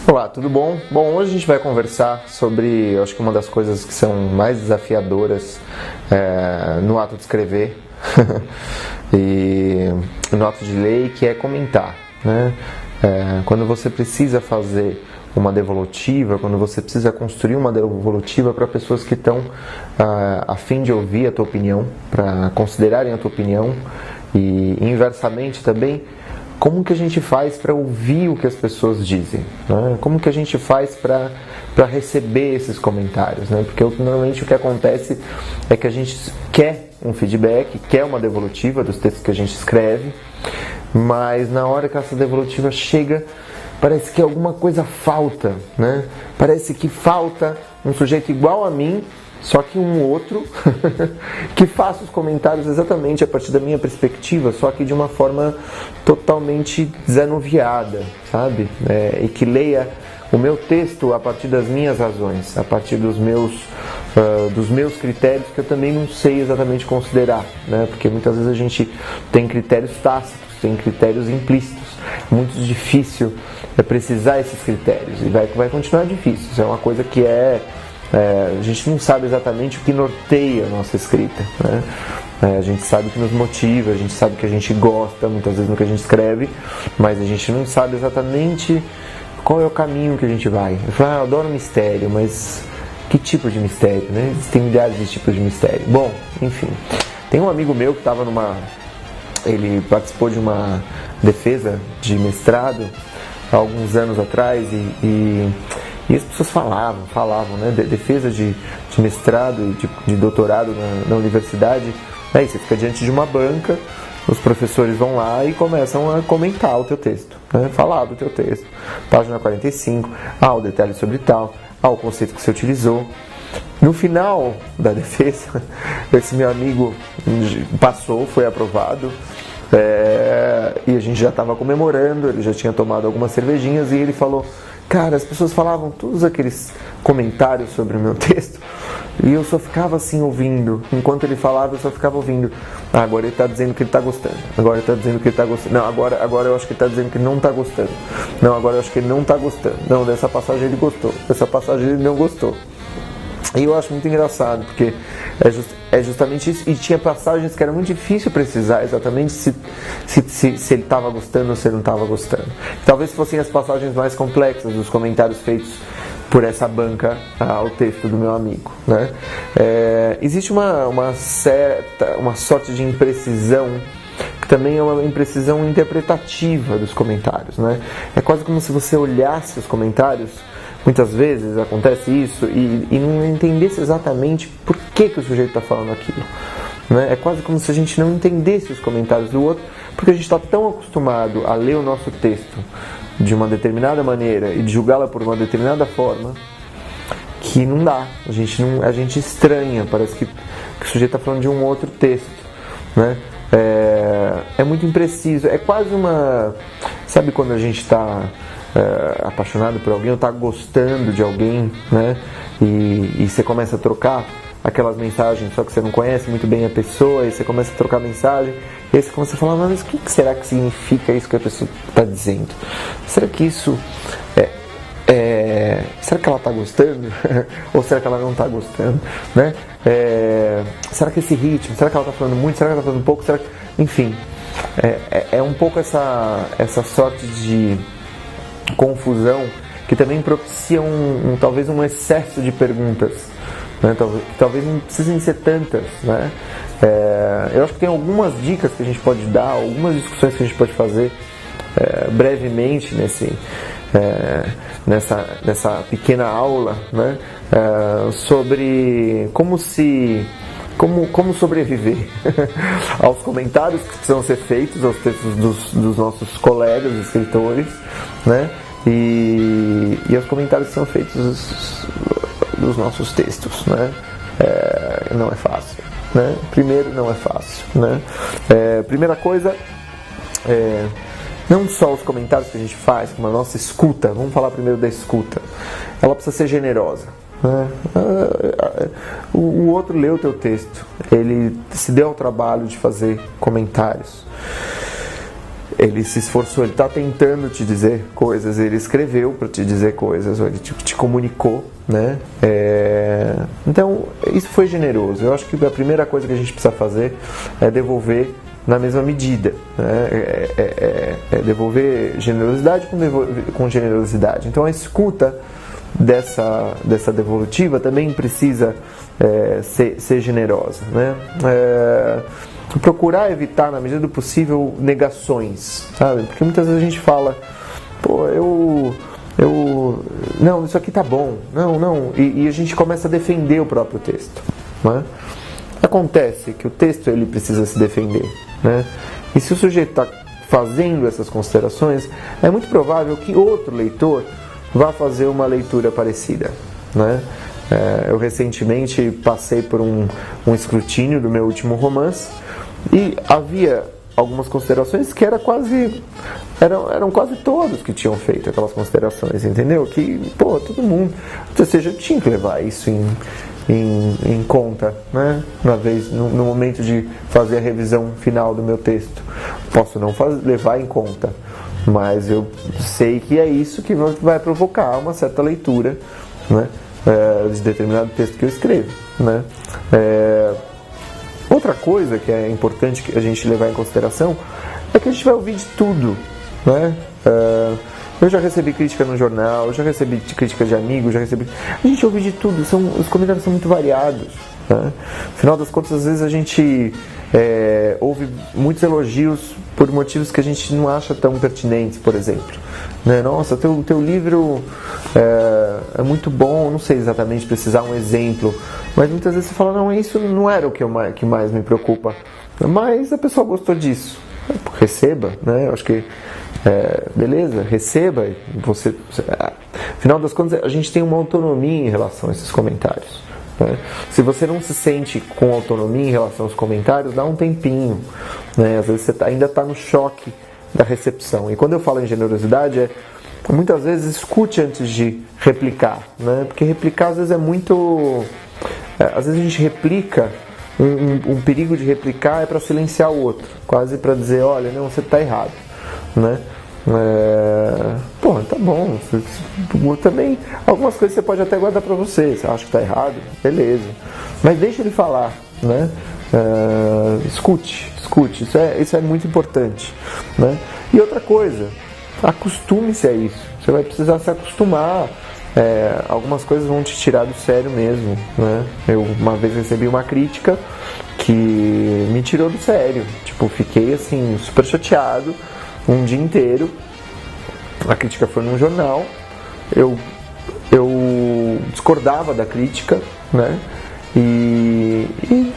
Olá, tudo bom? Bom, hoje a gente vai conversar sobre, eu acho que uma das coisas que são mais desafiadoras no ato de escrever e no ato de ler, que é comentar, né? Quando você precisa fazer uma devolutiva, quando você precisa construir uma devolutiva para pessoas que estão a fim de ouvir a tua opinião, para considerarem a tua opinião, e inversamente também, como que a gente faz para ouvir o que as pessoas dizem, né? Como que a gente faz para receber esses comentários, né? Porque normalmente o que acontece é que a gente quer um feedback, quer uma devolutiva dos textos que a gente escreve, mas na hora que essa devolutiva chega, parece que alguma coisa falta, né? Parece que falta um sujeito igual a mim, só que um outro que faça os comentários exatamente a partir da minha perspectiva, só que de uma forma totalmente desanuviada, sabe? E que leia o meu texto a partir das minhas razões, a partir dos meus critérios, que eu também não sei exatamente considerar, né? Porque muitas vezes a gente tem critérios tácitos, tem critérios implícitos. Muito difícil precisar esses critérios, e vai continuar difícil. Isso é uma coisa que a gente não sabe exatamente o que norteia a nossa escrita, né? A gente sabe o que nos motiva, a gente sabe o que a gente gosta muitas vezes no que a gente escreve, mas a gente não sabe exatamente qual é o caminho que a gente vai. Eu falo, eu adoro mistério, mas que tipo de mistério, né? Existem milhares de tipos de mistério. Bom, enfim, tem um amigo meu que estava ele participou de uma defesa de mestrado há alguns anos atrás e as pessoas falavam, né? Defesa de mestrado e de doutorado na universidade. Aí você fica diante de uma banca, os professores vão lá e começam a comentar o teu texto, né? Falar do teu texto. Página 45, o detalhe sobre tal, o conceito que você utilizou. No final da defesa, esse meu amigo passou, foi aprovado. E a gente já estava comemorando, ele já tinha tomado algumas cervejinhas e ele falou: cara, as pessoas falavam todos aqueles comentários sobre o meu texto e eu só ficava assim ouvindo. Enquanto ele falava, eu só ficava ouvindo. Agora ele está dizendo que ele está gostando. Agora ele está dizendo que ele está gostando. Não, agora eu acho que ele está dizendo que não está gostando. Não, agora eu acho que ele não está gostando. Não, dessa passagem ele gostou. Dessa passagem ele não gostou. E eu acho muito engraçado, porque é justamente isso. E tinha passagens que era muito difícil precisar exatamente se ele estava gostando ou se ele não estava gostando. Talvez fossem as passagens mais complexas dos comentários feitos por essa banca ao texto do meu amigo, né? Existe uma sorte de imprecisão, que também é uma imprecisão interpretativa dos comentários, né? É quase como se você olhasse os comentários. Muitas vezes acontece isso e não entendesse exatamente por que o sujeito está falando aquilo, né? É quase como se a gente não entendesse os comentários do outro, porque a gente está tão acostumado a ler o nosso texto de uma determinada maneira e de julgá-la por uma determinada forma, que não dá. A gente estranha, parece que o sujeito está falando de um outro texto, né? É muito impreciso, é quase uma... Sabe quando a gente está apaixonado por alguém ou está gostando de alguém, né? E você começa a trocar aquelas mensagens, só que você não conhece muito bem a pessoa, e você começa a trocar mensagem, e aí você começa a falar: mas o que será que significa isso que a pessoa está dizendo? Será que isso será que ela está gostando? Ou será que ela não está gostando, né? Será que esse ritmo, será que ela está falando muito, será que ela está falando pouco, será que... Enfim, é um pouco essa sorte de confusão que também propicia talvez um excesso de perguntas, né? Talvez não precisem ser tantas, né? Eu acho que tem algumas dicas que a gente pode dar, algumas discussões que a gente pode fazer brevemente nessa pequena aula, né? Sobre como sobreviver aos comentários que precisam ser feitos aos textos dos nossos colegas escritores, né? E aos comentários que são feitos dos nossos textos, né? Não é fácil, né? Primeiro, não é fácil, né? Primeira coisa, não só os comentários que a gente faz, como a nossa escuta. Vamos falar primeiro da escuta. Ela precisa ser generosa, né? O outro leu o teu texto, ele se deu ao trabalho de fazer comentários. ele se esforçou, ele está tentando te dizer coisas, ele escreveu para te dizer coisas, ele te comunicou, né? Então, isso foi generoso. Eu acho que a primeira coisa que a gente precisa fazer é devolver na mesma medida, né? Devolver generosidade com generosidade. Então, a escuta dessa devolutiva também precisa ser generosa, né? Procurar evitar, na medida do possível, negações, sabe? Porque muitas vezes a gente fala, pô, não, isso aqui tá bom, não, e a gente começa a defender o próprio texto, né? Acontece que o texto ele precisa se defender, né? E se o sujeito está fazendo essas considerações, é muito provável que outro leitor vá fazer uma leitura parecida, né? Eu recentemente passei por um escrutínio do meu último romance e havia algumas considerações que eram quase todos que tinham feito aquelas considerações, entendeu? Que, pô, todo mundo, ou seja, eu tinha que levar isso em conta, né? No momento de fazer a revisão final do meu texto. Posso não levar em conta, mas eu sei que é isso que vai provocar uma certa leitura, né? De determinado texto que eu escrevo, né? Outra coisa que é importante que a gente levar em consideração é que a gente vai ouvir de tudo, né? Eu já recebi crítica no jornal, eu já recebi crítica de amigos, a gente ouve de tudo, os comentários são muito variados, né? Afinal das contas, às vezes a gente ouve muitos elogios por motivos que a gente não acha tão pertinentes, por exemplo, né? Nossa, teu livro é muito bom, não sei exatamente precisar um exemplo, mas muitas vezes você fala, não, isso não era o que mais me preocupa, mas a pessoa gostou disso, receba, né? Eu acho que beleza, receba, afinal das contas a gente tem uma autonomia em relação a esses comentários, né? Se você não se sente com autonomia em relação aos comentários, dá um tempinho, né? Às vezes você ainda está no choque da recepção. E quando eu falo em generosidade, muitas vezes escute antes de replicar, né? Porque replicar às vezes é muito... às vezes a gente replica, um perigo de replicar é para silenciar o outro, quase para dizer, olha, não, você está errado, né? Pô, tá bom, também algumas coisas você pode até guardar para você acha que está errado, beleza, mas deixa ele falar, né? Escute, isso é muito importante, né? E outra coisa, acostume-se a isso, você vai precisar se acostumar, algumas coisas vão te tirar do sério mesmo, né? Eu uma vez recebi uma crítica que me tirou do sério, tipo, fiquei assim, super chateado, um dia inteiro. A crítica foi num jornal, eu discordava da crítica, né? E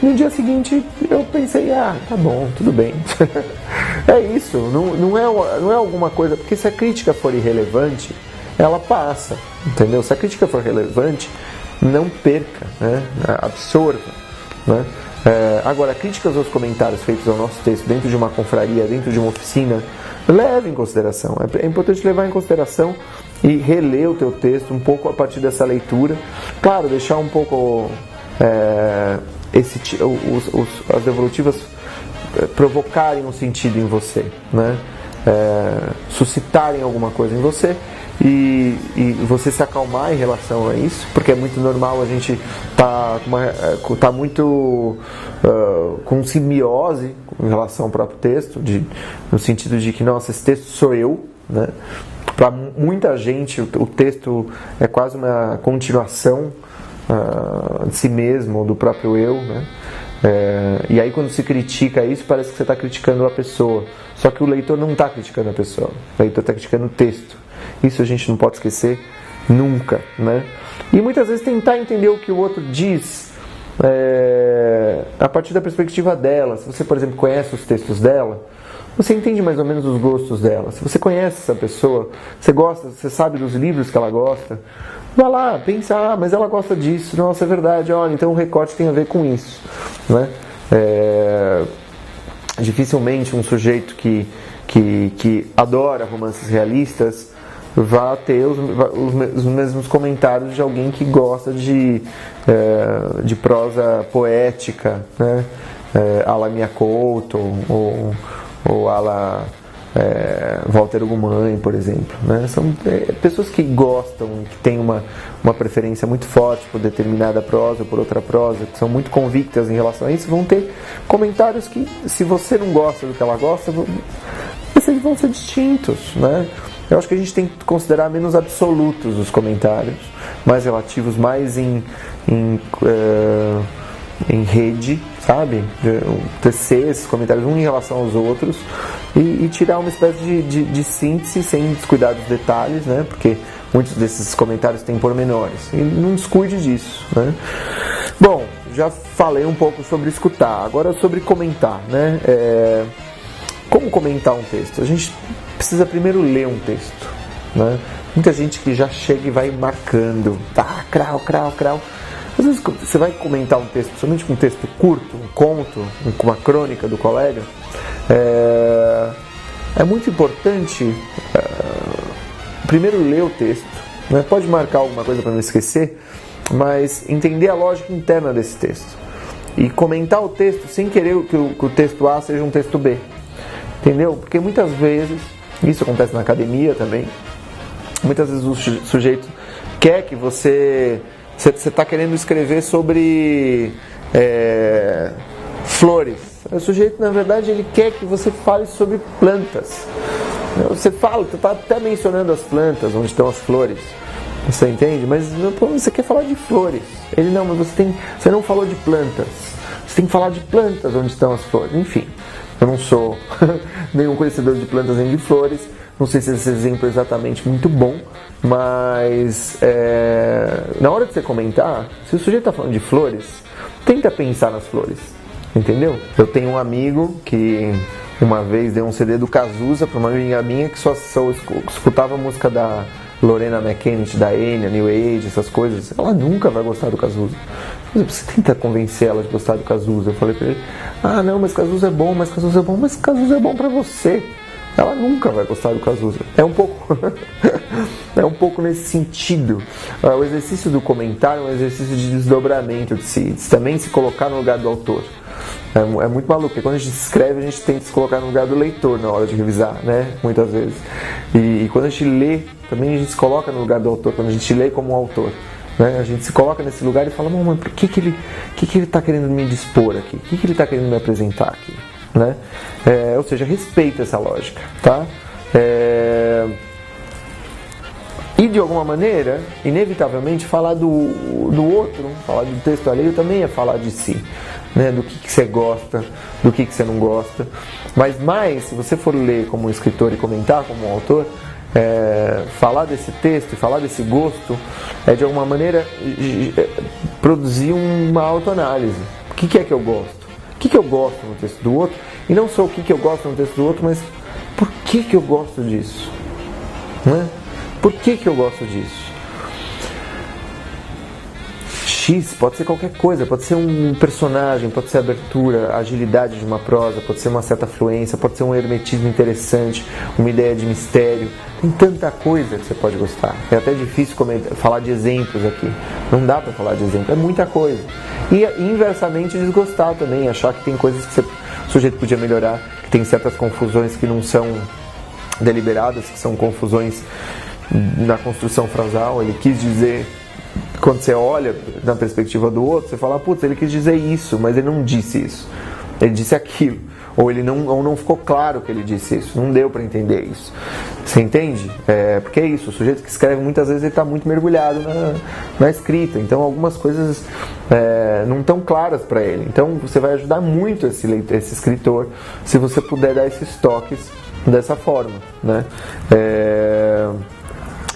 no dia seguinte eu pensei, tá bom, tudo bem. É isso, não é alguma coisa, porque se a crítica for irrelevante, ela passa, entendeu? Se a crítica for relevante, não perca, né? Absorva, né? Agora, críticas aos comentários feitos ao nosso texto dentro de uma confraria, dentro de uma oficina, leve em consideração. É importante levar em consideração e reler o teu texto um pouco a partir dessa leitura. Claro, deixar um pouco as devolutivas provocarem um sentido em você, né? Suscitarem alguma coisa em você e você se acalmar em relação a isso, porque é muito normal a gente tá muito com simbiose em relação ao próprio texto, no sentido de que, nossa, esse texto sou eu, né? Para muita gente o texto é quase uma continuação de si mesmo, do próprio eu, né? E aí quando se critica isso, parece que você está criticando a pessoa, só que o leitor não está criticando a pessoa, o leitor está criticando o texto. Isso a gente não pode esquecer nunca, né? E muitas vezes tentar entender o que o outro diz a partir da perspectiva dela. Se você, por exemplo, conhece os textos dela, você entende mais ou menos os gostos dela. Se você conhece essa pessoa, você sabe dos livros que ela gosta, vai lá, pensa, mas ela gosta disso, nossa, é verdade, olha, então o recorte tem a ver com isso, né? Dificilmente um sujeito que adora romances realistas vai ter os mesmos comentários de alguém que gosta de prosa poética, né? À la Mia Couto, ou à la Walter Ugumãe, por exemplo, né? São pessoas que gostam, que têm uma preferência muito forte por determinada prosa ou por outra prosa, que são muito convictas em relação a isso, vão ter comentários que, se você não gosta do que ela gosta, vocês vão ser distintos, né? Eu acho que a gente tem que considerar menos absolutos os comentários, mais relativos, mais em rede, sabe? Tecer esses comentários um em relação aos outros e tirar uma espécie de síntese sem descuidar dos detalhes, né? Porque muitos desses comentários têm pormenores. E não descuide disso, né? Bom, já falei um pouco sobre escutar, agora sobre comentar, né? Como comentar um texto? A gente precisa primeiro ler um texto, né? Muita gente que já chega e vai marcando, tá, crau. Às vezes você vai comentar um texto, principalmente um texto curto, um conto, uma crônica do colega, é muito importante primeiro ler o texto, né? Pode marcar alguma coisa para não esquecer, mas entender a lógica interna desse texto e comentar o texto sem querer que o texto A seja um texto B, entendeu? Porque muitas vezes, isso acontece na academia também, muitas vezes o sujeito quer que você está querendo escrever sobre flores. O sujeito, na verdade, ele quer que você fale sobre plantas. Você está até mencionando as plantas, onde estão as flores. Você entende? Mas você quer falar de flores. Ele não, mas você não falou de plantas. Você tem que falar de plantas, onde estão as flores. Enfim, eu não sou nenhum conhecedor de plantas nem de flores. Não sei se esse exemplo é exatamente muito bom, mas na hora de você comentar, se o sujeito está falando de flores, tenta pensar nas flores, entendeu? Eu tenho um amigo que uma vez deu um CD do Cazuza para uma amiga minha que só escutava a música da Lorena McKennitt, da Enya, New Age, essas coisas. Ela nunca vai gostar do Cazuza. Você tenta convencer ela de gostar do Cazuza. Eu falei para ele, não, mas Cazuza é bom, mas Cazuza é bom para você. Ela nunca vai gostar do Cazuza. É um pouco nesse sentido. O exercício do comentário é um exercício de desdobramento de também se colocar no lugar do autor. É muito maluco, porque quando a gente escreve, a gente tem que se colocar no lugar do leitor na hora de revisar, né? Muitas vezes. E quando a gente lê, também a gente se coloca no lugar do autor, quando a gente lê como um autor. Né? A gente se coloca nesse lugar e fala, mas por que ele está querendo me dispor aqui? O que ele está querendo me apresentar aqui? Né? Ou seja, respeita essa lógica, tá? E de alguma maneira, inevitavelmente, falar do outro, falar do texto alheio também é falar de si, né? Do que você gosta, do que você não gosta. Mas mais, se você for ler como um escritor e comentar como um autor, falar desse texto e falar desse gosto de alguma maneira produzir uma autoanálise. O que é que eu gosto? O que eu gosto no texto do outro? E não só o que eu gosto no texto do outro, mas por que eu gosto disso? Né? Por que eu gosto disso? X pode ser qualquer coisa, pode ser um personagem, pode ser a abertura, a agilidade de uma prosa, pode ser uma certa fluência, pode ser um hermetismo interessante, uma ideia de mistério. Tem tanta coisa que você pode gostar. É até difícil falar de exemplos aqui. Não dá para falar de exemplo, é muita coisa. E inversamente desgostar também, achar que tem coisas que o sujeito podia melhorar, que tem certas confusões que não são deliberadas, que são confusões na construção frasal. Ele quis dizer, quando você olha na perspectiva do outro, você fala, putz, ele quis dizer isso, mas ele não disse isso, ele disse aquilo, ou não ficou claro que ele disse isso, não deu para entender isso. Você entende? Porque é isso, o sujeito que escreve muitas vezes ele está muito mergulhado na escrita, então algumas coisas não estão claras para ele. Então você vai ajudar muito esse escritor se você puder dar esses toques dessa forma, né?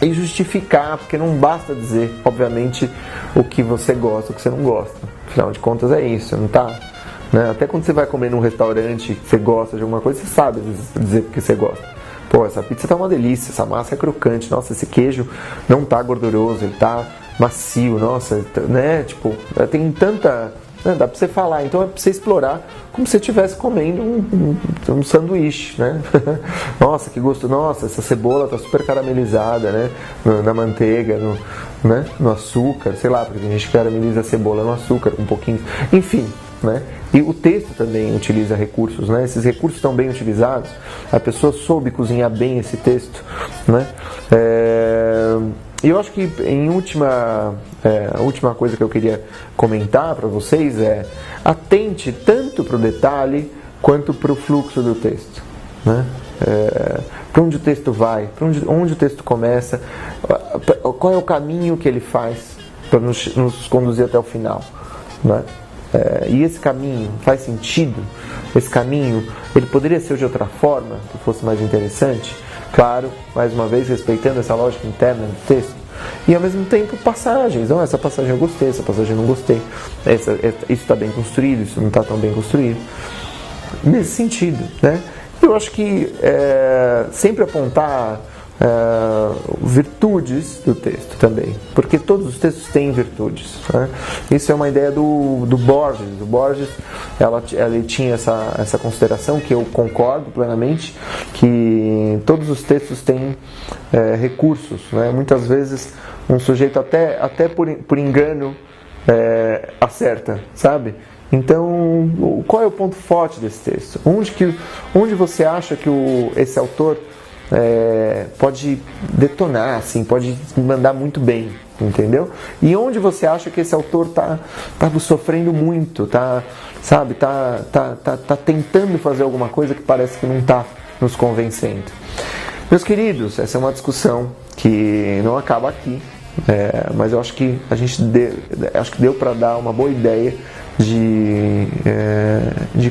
E justificar, porque não basta dizer, obviamente, o que você gosta, o que você não gosta. Afinal de contas é isso, não tá? Né? Até quando você vai comer num restaurante que você gosta de alguma coisa, você sabe dizer porque você gosta. Pô, essa pizza tá uma delícia, essa massa é crocante, nossa, esse queijo não tá gorduroso, ele tá macio, nossa, né? Tipo, tem tanta... dá pra você falar, então é pra você explorar como se você estivesse comendo um sanduíche, né? Nossa, que gosto, nossa, essa cebola tá super caramelizada, né? Na manteiga, no açúcar, sei lá, porque a gente carameliza a cebola no açúcar um pouquinho. Enfim, né? E o texto também utiliza recursos, né? Esses recursos estão bem utilizados, a pessoa soube cozinhar bem esse texto, né? E eu acho que a última coisa que eu queria comentar para vocês é: atente tanto para o detalhe quanto para o fluxo do texto, né? Para onde o texto vai, para onde o texto começa, qual é o caminho que ele faz para nos conduzir até o final, né? E esse caminho faz sentido? Esse caminho, ele poderia ser de outra forma, que fosse mais interessante? Claro, mais uma vez, respeitando essa lógica interna do texto. E ao mesmo tempo, passagens. Essa passagem eu gostei, essa passagem eu não gostei. Isso está bem construído, isso não está tão bem construído. Nesse sentido, né? Eu acho que sempre apontar virtudes do texto também, porque todos os textos têm virtudes, né? Isso é uma ideia do Borges. O Borges, ele tinha essa consideração que eu concordo plenamente, que todos os textos têm recursos, né? Muitas vezes um sujeito até por engano acerta, sabe? Então, qual é o ponto forte desse texto? Onde você acha que esse autor pode detonar, assim, pode mandar muito bem, entendeu? E onde você acha que esse autor tá sofrendo muito, tá tentando fazer alguma coisa que parece que não está nos convencendo? Meus queridos, essa é uma discussão que não acaba aqui, mas eu acho que acho que deu para dar uma boa ideia de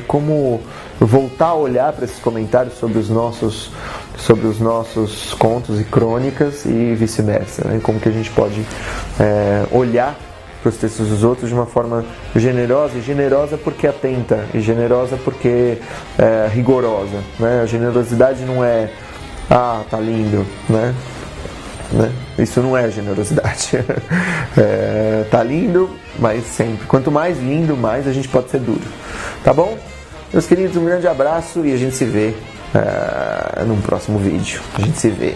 como voltar a olhar para esses comentários sobre os nossos contos e crônicas e vice-versa, né? Como que a gente pode olhar para os textos dos outros de uma forma generosa, e generosa porque atenta, e generosa porque rigorosa, né? A generosidade não é tá lindo, né? Isso não é generosidade. Tá lindo, mas sempre. Quanto mais lindo, mais a gente pode ser duro. Tá bom? Meus queridos, um grande abraço e a gente se vê num próximo vídeo. A gente se vê.